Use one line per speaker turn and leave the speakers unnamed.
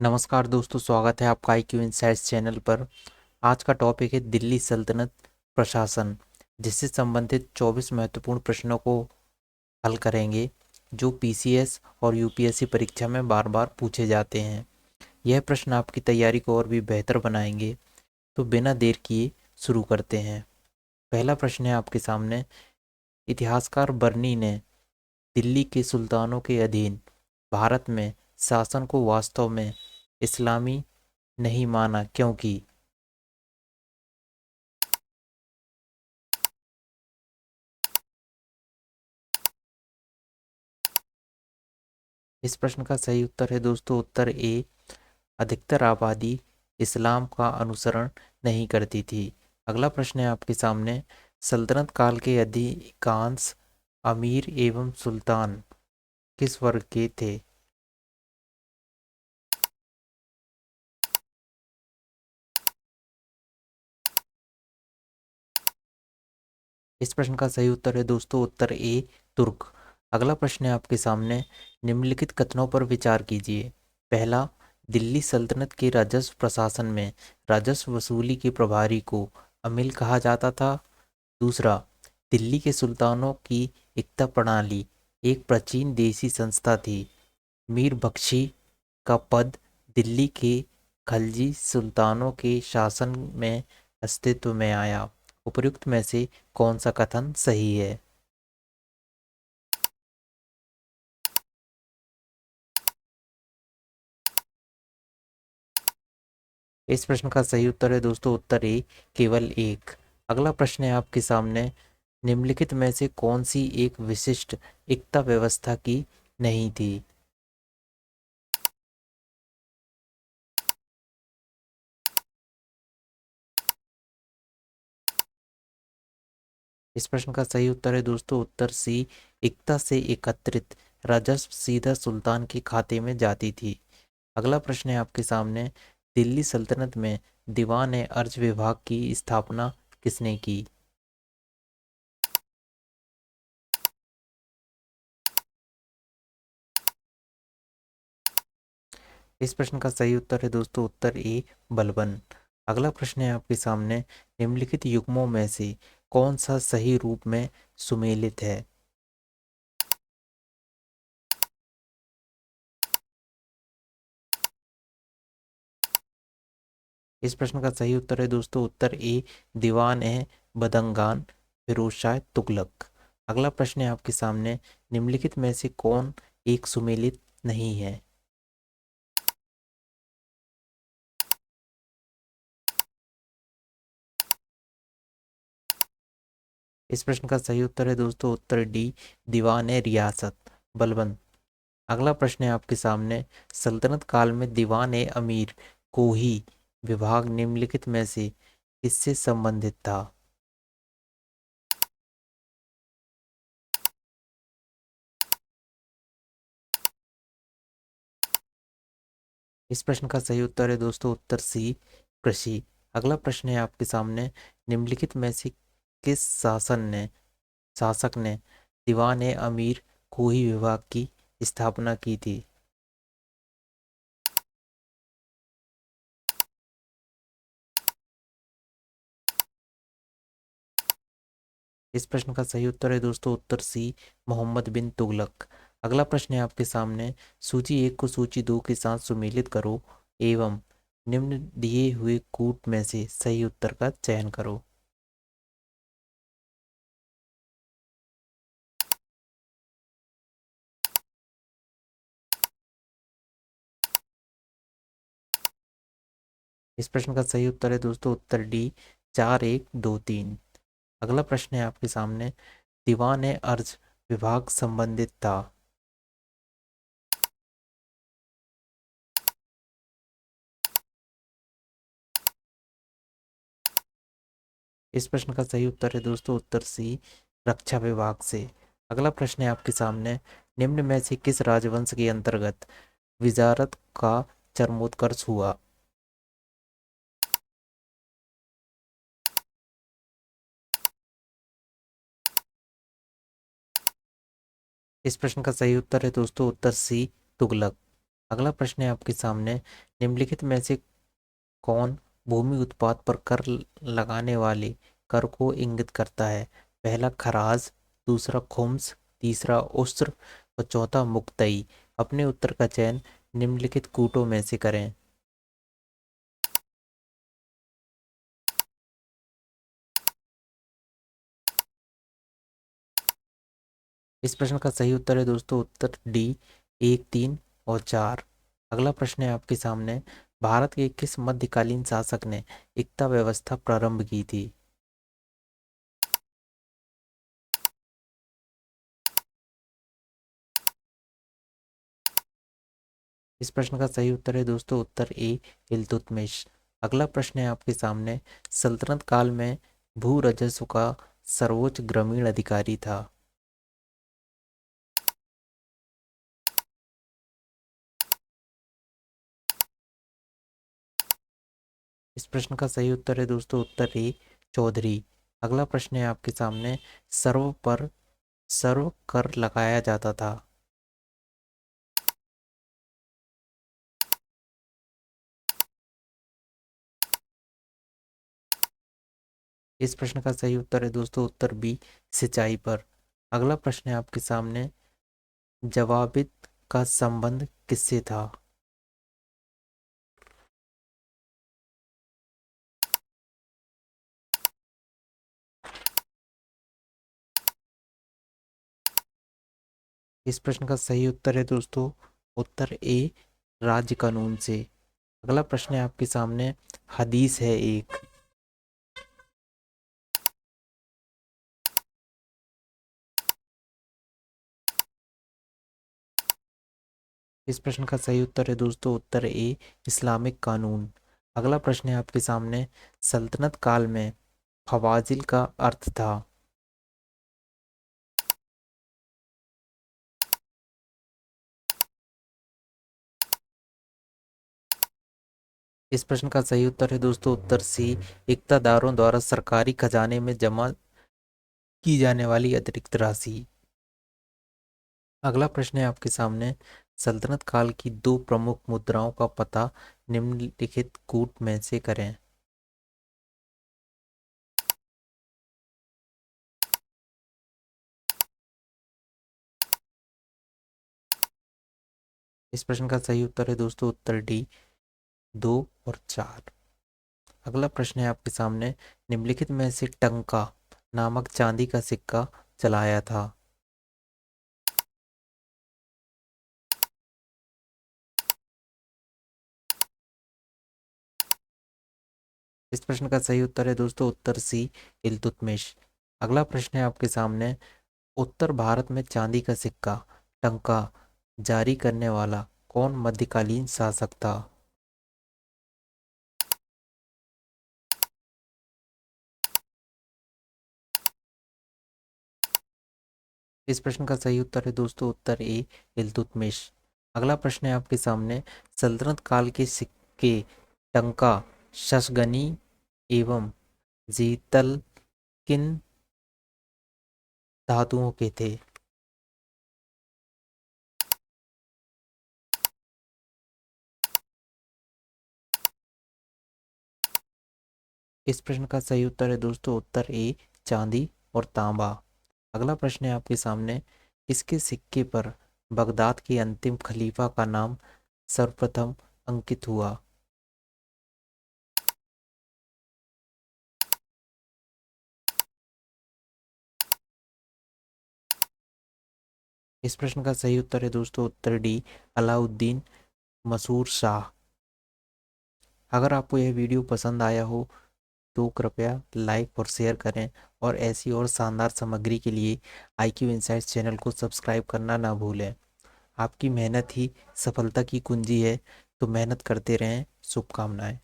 नमस्कार दोस्तों, स्वागत है आपका IQ इनसाइट्स चैनल पर। आज का टॉपिक है दिल्ली सल्तनत प्रशासन, जिससे संबंधित 24 महत्वपूर्ण प्रश्नों को हल करेंगे, जो PCS और UPSC परीक्षा में बार बार पूछे जाते हैं। यह प्रश्न आपकी तैयारी को और भी बेहतर बनाएंगे। तो बिना देर किए शुरू करते हैं। पहला प्रश्न है आपके सामने। इतिहासकार बर्नी ने दिल्ली के सुल्तानों के अधीन भारत में शासन को वास्तव में इस्लामी नहीं माना, क्योंकि इस प्रश्न का सही उत्तर है दोस्तों उत्तर ए। अधिकतर आबादी इस्लाम का अनुसरण नहीं करती थी। अगला प्रश्न है आपके सामने। सल्तनत काल के अधिकांश अमीर एवं सुल्तान किस वर्ग के थे? इस प्रश्न का सही उत्तर है दोस्तों उत्तर ए, तुर्क। अगला प्रश्न है आपके सामने। निम्नलिखित कथनों पर विचार कीजिए। पहला, दिल्ली सल्तनत के राजस्व प्रशासन में राजस्व वसूली के प्रभारी को अमील कहा जाता था। दूसरा, दिल्ली के सुल्तानों की इक्ता प्रणाली एक प्राचीन देसी संस्था थी। मीर बख्शी का पद दिल्ली के खलजी सुल्तानों के शासन में अस्तित्व में आया। उपर्युक्त में से कौन सा कथन सही है? इस प्रश्न का सही उत्तर है दोस्तों उत्तर ए, केवल एक। अगला प्रश्न है आपके सामने। निम्नलिखित में से कौन सी एक विशिष्ट इक्ता व्यवस्था की नहीं थी? इस प्रश्न का सही उत्तर है दोस्तों उत्तर सी। इक्ता से एकत्रित राजस्व सीधा सुल्तान के खाते में जाती थी। अगला प्रश्न है आपके सामने। दिल्ली सल्तनत में दीवान ए अर्ज विभाग की स्थापना किसने की? इस प्रश्न का सही उत्तर है दोस्तों उत्तर ए, बलबन। अगला प्रश्न है आपके सामने। निम्नलिखित युग्मों में से कौन सा सही रूप में सुमेलित है? इस प्रश्न का सही उत्तर है दोस्तों उत्तर ए, दीवान ए बदंगान फिरोज शाह तुगलक। अगला प्रश्न है आपके सामने। निम्नलिखित में से कौन एक सुमेलित नहीं है? इस प्रश्न का सही उत्तर है दोस्तों उत्तर डी, दीवान ए रियासत बलबन। अगला प्रश्न है आपके सामने। सल्तनत काल में दीवान ए अमीर कोही विभाग निम्नलिखित में से किससे संबंधित था? इस प्रश्न का सही उत्तर है दोस्तों उत्तर सी, कृषि। अगला प्रश्न है आपके सामने। निम्नलिखित में से किस शासक ने दीवान ए अमीर कोही विभाग की स्थापना की थी? इस प्रश्न का सही उत्तर है दोस्तों उत्तर सी, मोहम्मद बिन तुगलक। अगला प्रश्न है आपके सामने। सूची एक को सूची दो के साथ सुमेलित करो एवं निम्न दिए हुए कूट में से सही उत्तर का चयन करो। इस प्रश्न का सही उत्तर है दोस्तों उत्तर डी, 4123। अगला प्रश्न है आपके सामने। दीवान ए अर्ज विभाग संबंधित था। इस प्रश्न का सही उत्तर है दोस्तों उत्तर सी, रक्षा विभाग से। अगला प्रश्न है आपके सामने। निम्न में से किस राजवंश के अंतर्गत विजारत का चरमोत्कर्ष हुआ? इस प्रश्न का सही उत्तर है दोस्तों उत्तर सी, तुगलक। अगला प्रश्न है आपके सामने, निम्नलिखित में से कौन भूमि उत्पाद पर कर लगाने वाले कर को इंगित करता है? पहला खराज, दूसरा खुम्स, तीसरा उस्र और चौथा मुक्तई। अपने उत्तर का चयन निम्नलिखित कूटों में से करें। इस प्रश्न का सही उत्तर है दोस्तों उत्तर डी, 1, 3 और 4। अगला प्रश्न है आपके सामने, भारत के किस मध्यकालीन शासक ने एकता व्यवस्था प्रारंभ की थी? इस प्रश्न का सही उत्तर है दोस्तों उत्तर ए, इल्तुतमिश। अगला प्रश्न है आपके सामने, सल्तनत काल में भू राजस्व का सर्वोच्च ग्रामीण अधिकारी था? इस प्रश्न का सही उत्तर है दोस्तों उत्तर ए, चौधरी। अगला प्रश्न है आपके सामने, सर्व पर सर्व कर लगाया जाता था? इस प्रश्न का सही उत्तर है दोस्तों उत्तर बी, सिंचाई पर। अगला प्रश्न है आपके सामने, जवाबित का संबंध किससे था? इस प्रश्न का सही उत्तर है दोस्तों उत्तर ए, राज्य कानून से। अगला प्रश्न है आपके सामने, हदीस है एक। इस प्रश्न का सही उत्तर है दोस्तों उत्तर ए, इस्लामिक कानून। अगला प्रश्न है आपके सामने, सल्तनत काल में फवाजिल का अर्थ था? इस प्रश्न का सही उत्तर है दोस्तों उत्तर सी, इक्तादारों द्वारा सरकारी खजाने में जमा की जाने वाली अतिरिक्त राशि। अगला प्रश्न है आपके सामने, सल्तनत काल की दो प्रमुख मुद्राओं का पता निम्नलिखित कूट में से करें। इस प्रश्न का सही उत्तर है दोस्तों उत्तर डी, 2 और 4। अगला प्रश्न है आपके सामने, निम्नलिखित में से टंका नामक चांदी का सिक्का चलाया था? इस प्रश्न का सही उत्तर है दोस्तों उत्तर सी, इल्तुतमिश। अगला प्रश्न है आपके सामने, उत्तर भारत में चांदी का सिक्का टंका जारी करने वाला कौन मध्यकालीन शासक था? इस प्रश्न का सही उत्तर है दोस्तों उत्तर ए, इल्तुतमिश। अगला प्रश्न है आपके सामने, सल्तनत काल के सिक्के टंका शशगनी एवं जीतल किन धातुओं के थे? इस प्रश्न का सही उत्तर है दोस्तों उत्तर ए, चांदी और तांबा। अगला प्रश्न है आपके सामने, इसके सिक्के पर बगदाद के अंतिम खलीफा का नाम सर्वप्रथम अंकित हुआ? इस प्रश्न का सही उत्तर है दोस्तों उत्तर डी, अलाउद्दीन मसूर शाह। अगर आपको यह वीडियो पसंद आया हो तो कृपया लाइक और शेयर करें और ऐसी और शानदार सामग्री के लिए IQ इनसाइट्स चैनल को सब्सक्राइब करना ना भूलें। आपकी मेहनत ही सफलता की कुंजी है, तो मेहनत करते रहें। शुभकामनाएं।